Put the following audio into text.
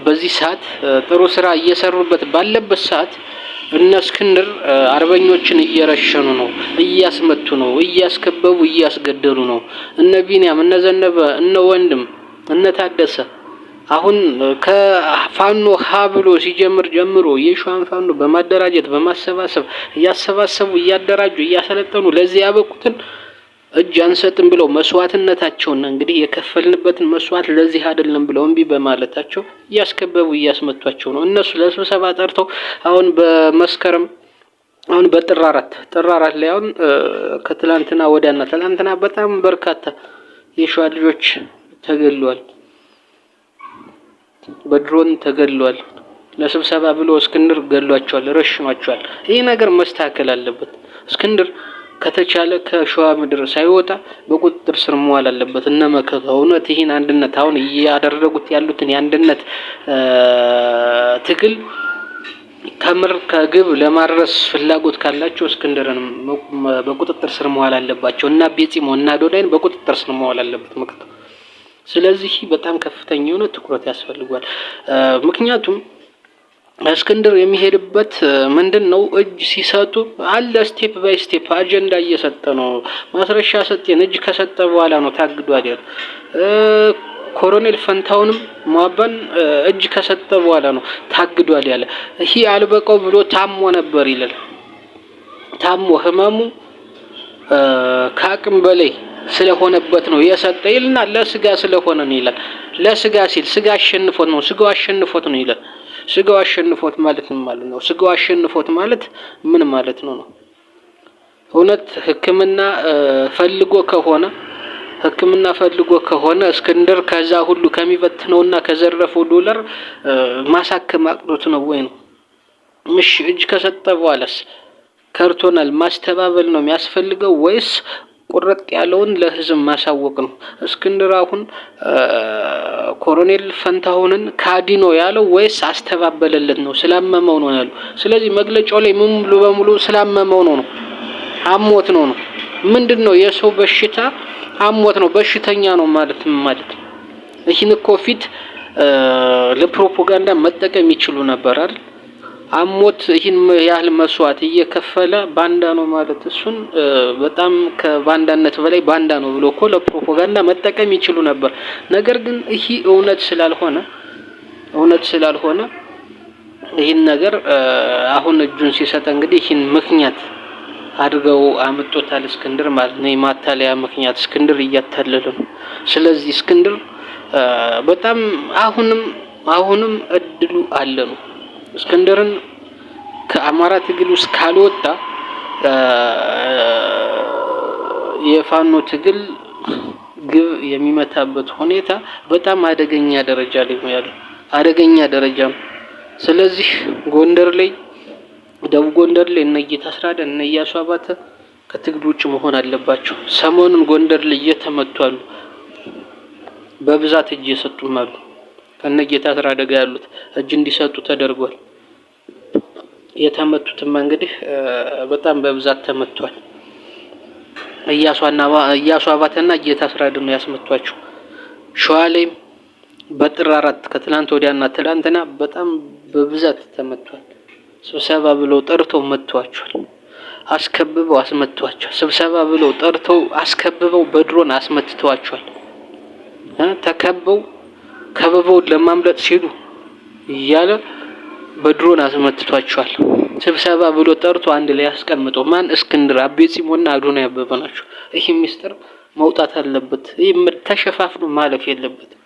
በዚህ ሰዓት ጥሩ ስራ እየሰሩበት ባለበት ሰዓት እነ እስክንድር አርበኞችን እየረሸኑ ነው፣ እያስመቱ ነው፣ እያስከበቡ እያስገደሉ ነው። እነ ቢንያም፣ እነ ዘነበ፣ እነ ወንድም፣ እነ ታደሰ አሁን ከፋኖ ብሎ ሲጀምር ጀምሮ የሸዋን ፋኖ በማደራጀት በማሰባሰብ እያሰባሰቡ እያደራጁ እያሰለጠኑ ለዚህ ያበቁትን እጅ አንሰጥም ብለው መስዋዕትነታቸውን እንግዲህ የከፈልንበትን መስዋዕት ለዚህ አይደለም ብለው እምቢ በማለታቸው እያስከበቡ እያስመቷቸው ነው። እነሱ ለስብሰባ ጠርተው አሁን በመስከረም አሁን በጥር አራት ላይ አሁን ከትላንትና ወዲያና ትላንትና በጣም በርካታ የሸዋ ልጆች ተገድለዋል፣ በድሮን ተገድለዋል። ለስብሰባ ብሎ እስክንድር ገድሏቸዋል፣ ረሽኗቸዋል። ይህ ነገር መስተካከል አለበት። እስክንድር ከተቻለ ከሸዋ ምድር ሳይወጣ በቁጥጥር ስር መዋል አለበት። እነ መከታ እውነት ይህን አንድነት አሁን እያደረጉት ያሉትን የአንድነት ትግል ከምር ከግብ ለማድረስ ፍላጎት ካላቸው እስክንድርን በቁጥጥር ስር መዋል አለባቸው እና ቤጺሞ እና ዶዳይን በቁጥጥር ስር መዋል አለበት መከታ። ስለዚህ በጣም ከፍተኛ የሆነ ትኩረት ያስፈልጋል። ምክንያቱም እስክንድር የሚሄድበት ምንድነው? እጅ ሲሰጡ አለ ስቴፕ ባይ ስቴፕ አጀንዳ እየሰጠ ነው። ማስረሻ ሰጤን እጅ ከሰጠ በኋላ ነው ታግዷል ያለው። ኮሎኔል ፈንታውንም ማባን እጅ ከሰጠ በኋላ ነው ታግዷል ያለ። ይሄ አልበቀው ብሎ ታሞ ነበር ይላል። ታሞ ህመሙ ከአቅም በላይ ስለሆነበት ነው የሰጠ ይልና ለስጋ ስለሆነ ነው ይላል። ለስጋ ሲል ስጋ አሸንፎት ነው፣ ስጋው አሸንፎት ነው ይላል። ስጋው አሸንፎት ማለት ምን ማለት ነው? ስጋው አሸንፎት ማለት ምን ማለት ነው? እውነት ሕክምና ፈልጎ ከሆነ እስክንድር ከዛ ሁሉ ከሚበትነውና ከዘረፈው ዶላር ማሳከም አቅቶት ነው ወይ ነው? ምሽ እጅ ከሰጠ በኋላስ ከርቶናል ማስተባበል ነው የሚያስፈልገው ወይስ ቁርጥ ያለውን ለህዝብ ማሳወቅ ነው? እስክንድር አሁን ኮሎኔል ፈንታሁንን ካዲኖ ያለው ወይስ አስተባበለለት ነው? ስላመመው ነው ያለው። ስለዚህ መግለጫው ላይ ሙሉ በሙሉ ስላመመው ነው አሞት ነው። ምንድነው የሰው በሽታ አሞት ነው፣ በሽተኛ ነው ማለት ይህን እኮ ፊት ለፕሮፓጋንዳ መጠቀም ይችሉ ነበር አይደል? አሞት ይህን ያህል መስዋዕት እየከፈለ ባንዳ ነው ማለት እሱን በጣም ከባንዳነት በላይ ባንዳ ነው ብሎ እኮ ለፕሮፓጋንዳ መጠቀም ይችሉ ነበር። ነገር ግን ይህ እውነት ስላልሆነ ይህን ነገር አሁን እጁን ሲሰጥ እንግዲህ ይህን ምክንያት አድርገው አመጣጣል እስክንድር ማለት ነው። የማታለያ ምክንያት እስክንድር እያታለለ ነው። ስለዚህ እስክንድር በጣም አሁንም እድሉ አለ ነው። እስክንድርን ከአማራ ትግል ውስጥ ካልወጣ የፋኖ ትግል ግብ የሚመታበት ሁኔታ በጣም አደገኛ ደረጃ ላይ ነው ያለው። አደገኛ ደረጃ ነው። ስለዚህ ጎንደር ላይ ደቡብ ጎንደር ላይ እነ ጌታ አስራደ እነ ኢያሱ አባተ ከትግል ውጭ መሆን አለባቸው። ሰሞኑን ጎንደር ላይ እየተመቱ አሉ፣ በብዛት እጅ እየሰጡም አሉ። ከነ ጌታ አስራደ ጋር ያሉት እጅ እንዲሰጡ ተደርጓል። የተመቱትም እንግዲህ በጣም በብዛት ተመቷል። ኢያሱ አባተና ጌታ አስራደ ነው ያስመቷቸው። ሸዋ ላይም በጥር 4 ከትላንት ወዲያና ትላንትና በጣም በብዛት ተመቷል። ስብሰባ ብለው ጠርተው መቷቸዋል። አስከብበው አስመቷቸዋል። ስብሰባ ብለው ጠርተው አስከብበው በድሮን አስመትተዋቸዋል። ከበበው ለማምለጥ ሲሉ እያለ በድሮን አስመትቷቸዋል። ስብሰባ ብሎ ጠርቶ አንድ ላይ አስቀምጠው ማን እስክንድር አቤጺሞና አዶናይ አበበ ናቸው። ይህ ሚስጥር መውጣት አለበት። ይህ ተሸፋፍኖ ማለፍ የለበትም።